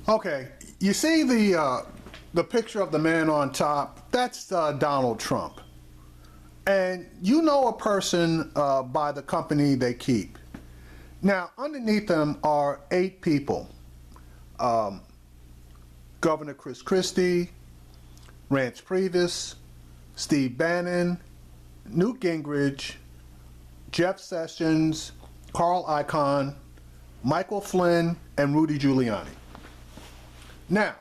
Okay, you see the picture of the man on top? That's Donald Trump. And you know a person by the company they keep. Now, underneath them are 8 people. Governor Chris Christie, Rance Priebus, Steve Bannon, Newt Gingrich, Jeff Sessions, Carl Icahn, Michael Flynn, and Rudy Giuliani. Now,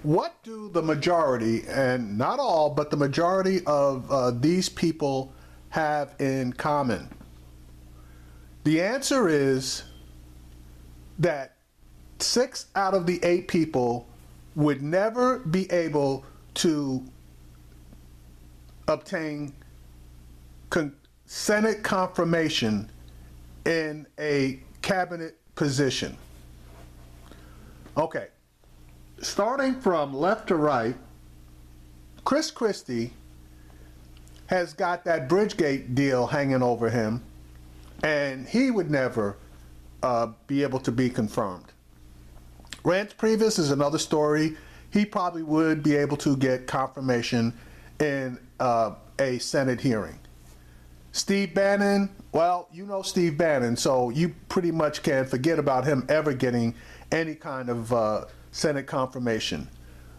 what do the majority, and not all, but the majority of these people have in common? The answer is that 6 out of the 8 people would never be able to obtain Senate confirmation in a cabinet position. Okay. Starting from left to right, Chris Christie has got that Bridgegate deal hanging over him, and he would never be able to be confirmed. Rance Priebus is another story. He probably would be able to get confirmation in a Senate hearing. Steve Bannon, well, you know Steve Bannon, so you pretty much can forget about him ever getting any kind of Senate confirmation.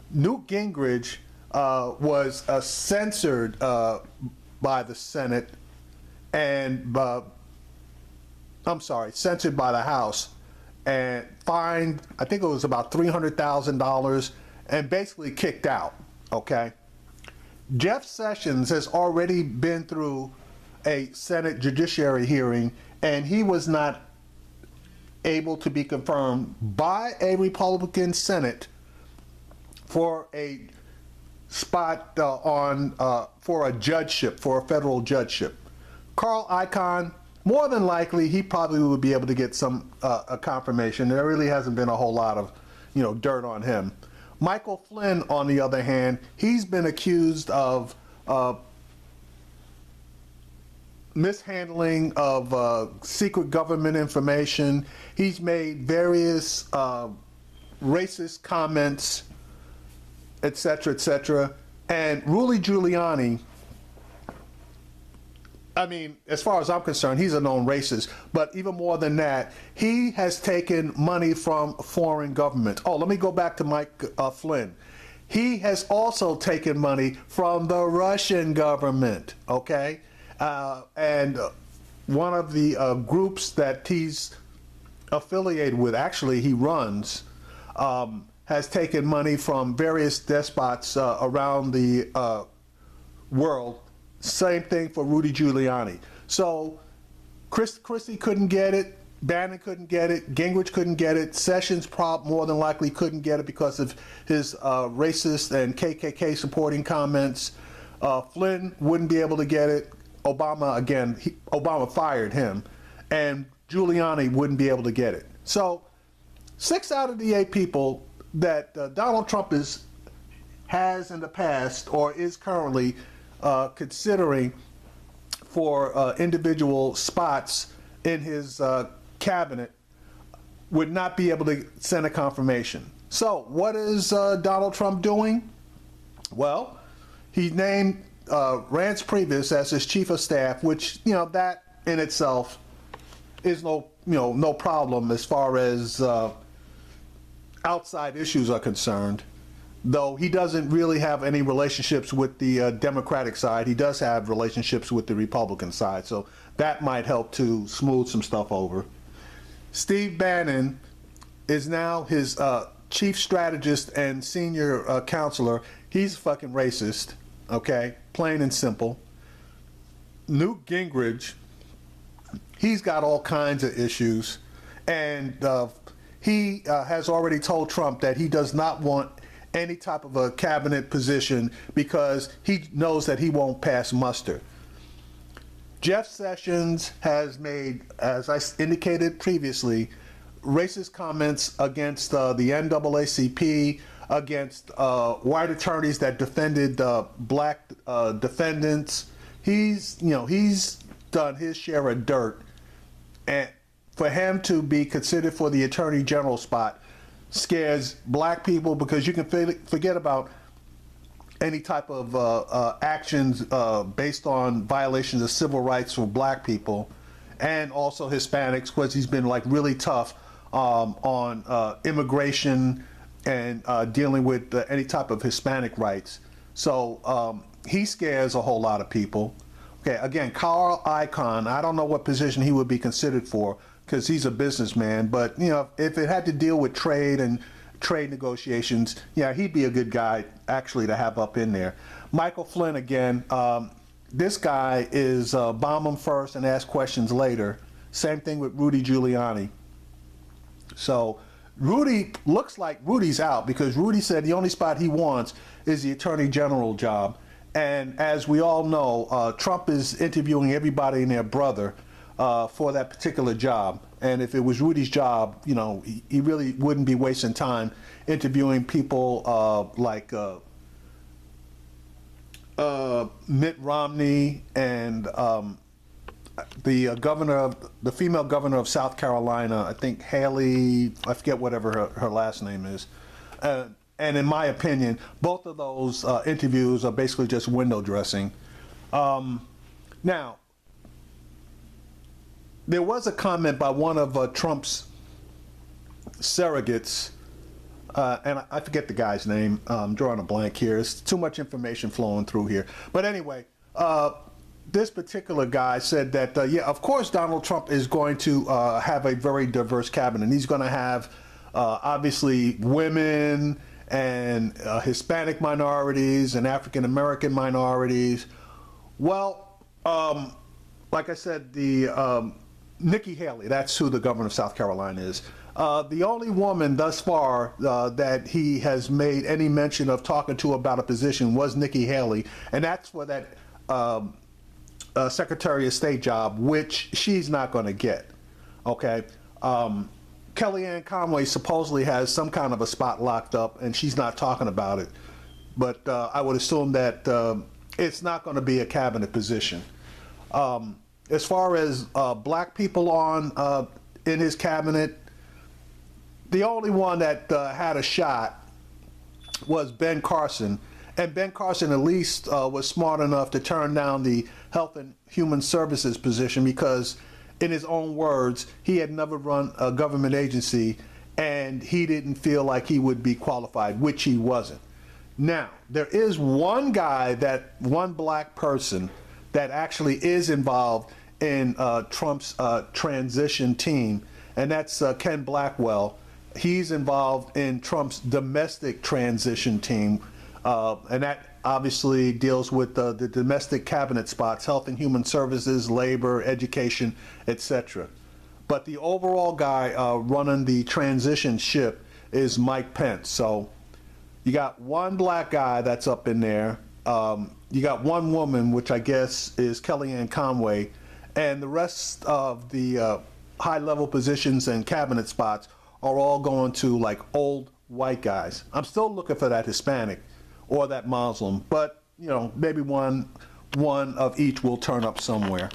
Newt Gingrich was censored by the Senate and, censored by the House and fined, I think it was about $300,000 and basically kicked out, okay? Jeff Sessions has already been through a Senate judiciary hearing and he was not able to be confirmed by a Republican Senate for a spot for a judgeship, for a federal judgeship. Carl Icahn, more than likely, he probably would be able to get some a confirmation. There really hasn't been a whole lot of, dirt on him. Michael Flynn, on the other hand, he's been accused of mishandling of secret government information. He's made various racist comments, etc., etc. And Rudy Giuliani, I mean, as far as I'm concerned, he's a known racist. But even more than that, he has taken money from foreign governments. Oh, let me go back to Mike Flynn. He has also taken money from the Russian government, okay? And one of the groups that he's affiliated with, actually he runs, has taken money from various despots around the world. Same thing for Rudy Giuliani. So Christie couldn't get it, Bannon couldn't get it, Gingrich couldn't get it, Sessions more than likely couldn't get it because of his racist and KKK supporting comments. Flynn wouldn't be able to get it. Obama, again, Obama fired him, and Giuliani wouldn't be able to get it. So 6 out of the 8 people that Donald Trump has in the past or is currently considering for individual spots in his cabinet would not be able to send a confirmation. So what is Donald Trump doing? Well, he named Rance Priebus as his chief of staff, which, that in itself is no problem as far as outside issues are concerned. Though he doesn't really have any relationships with the Democratic side, he does have relationships with the Republican side, so that might help to smooth some stuff over. Steve Bannon is now his chief strategist and senior counselor. He's fucking racist, okay? Plain and simple. Newt Gingrich, he's got all kinds of issues, and he has already told Trump that he does not want any type of a cabinet position because he knows that he won't pass muster. Jeff Sessions has made, as I indicated previously, racist comments against the NAACP, against white attorneys that defended black defendants. He's done his share of dirt, and for him to be considered for the Attorney General spot scares black people because you can forget about any type of actions based on violations of civil rights for black people and also Hispanics, because he's been like really tough on immigration and dealing with any type of Hispanic rights. So he scares a whole lot of people. Okay, again, Carl Icahn, I don't know what position he would be considered for because he's a businessman, but you know, if it had to deal with trade and trade negotiations, yeah, he'd be a good guy actually to have up in there. Michael Flynn, again, this guy is bomb him first and ask questions later. Same thing with Rudy Giuliani. So Rudy, looks like Rudy's out because Rudy said the only spot he wants is the Attorney General job. And as we all know, Trump is interviewing everybody and their brother for that particular job. And if it was Rudy's job, you know, he really wouldn't be wasting time interviewing people like Mitt Romney and the female governor of South Carolina, I think Haley, I forget whatever her last name is. And in my opinion, both of those interviews are basically just window dressing. Now, there was a comment by one of Trump's surrogates, and I forget the guy's name. I'm drawing a blank here. It's too much information flowing through here. But anyway, this particular guy said that, yeah, of course Donald Trump is going to have a very diverse cabinet. He's going to have, obviously, women and Hispanic minorities and African American minorities. Well, like I said, the Nikki Haley, that's who the governor of South Carolina is. The only woman thus far that he has made any mention of talking to about a position was Nikki Haley, and that's for that Secretary of State job, which she's not going to get. Okay. Kellyanne Conway supposedly has some kind of a spot locked up, and she's not talking about it. But I would assume that it's not going to be a cabinet position. As far as black people on in his cabinet, the only one that had a shot was Ben Carson. And Ben Carson at least was smart enough to turn down the Health and Human Services position because, in his own words, he had never run a government agency and he didn't feel like he would be qualified, which he wasn't. Now, there is one guy, one black person that actually is involved in Trump's transition team, and that's Ken Blackwell. He's involved in Trump's domestic transition team, and that obviously deals with the domestic cabinet spots, health and human services, labor, education, etc. But the overall guy running the transition ship is Mike Pence. So you got one black guy that's up in there. You got one woman, which I guess is Kellyanne Conway, and the rest of the high-level positions and cabinet spots are all going to like old white guys. I'm still looking for that Hispanic or that Muslim, but you know, maybe one of each will turn up somewhere.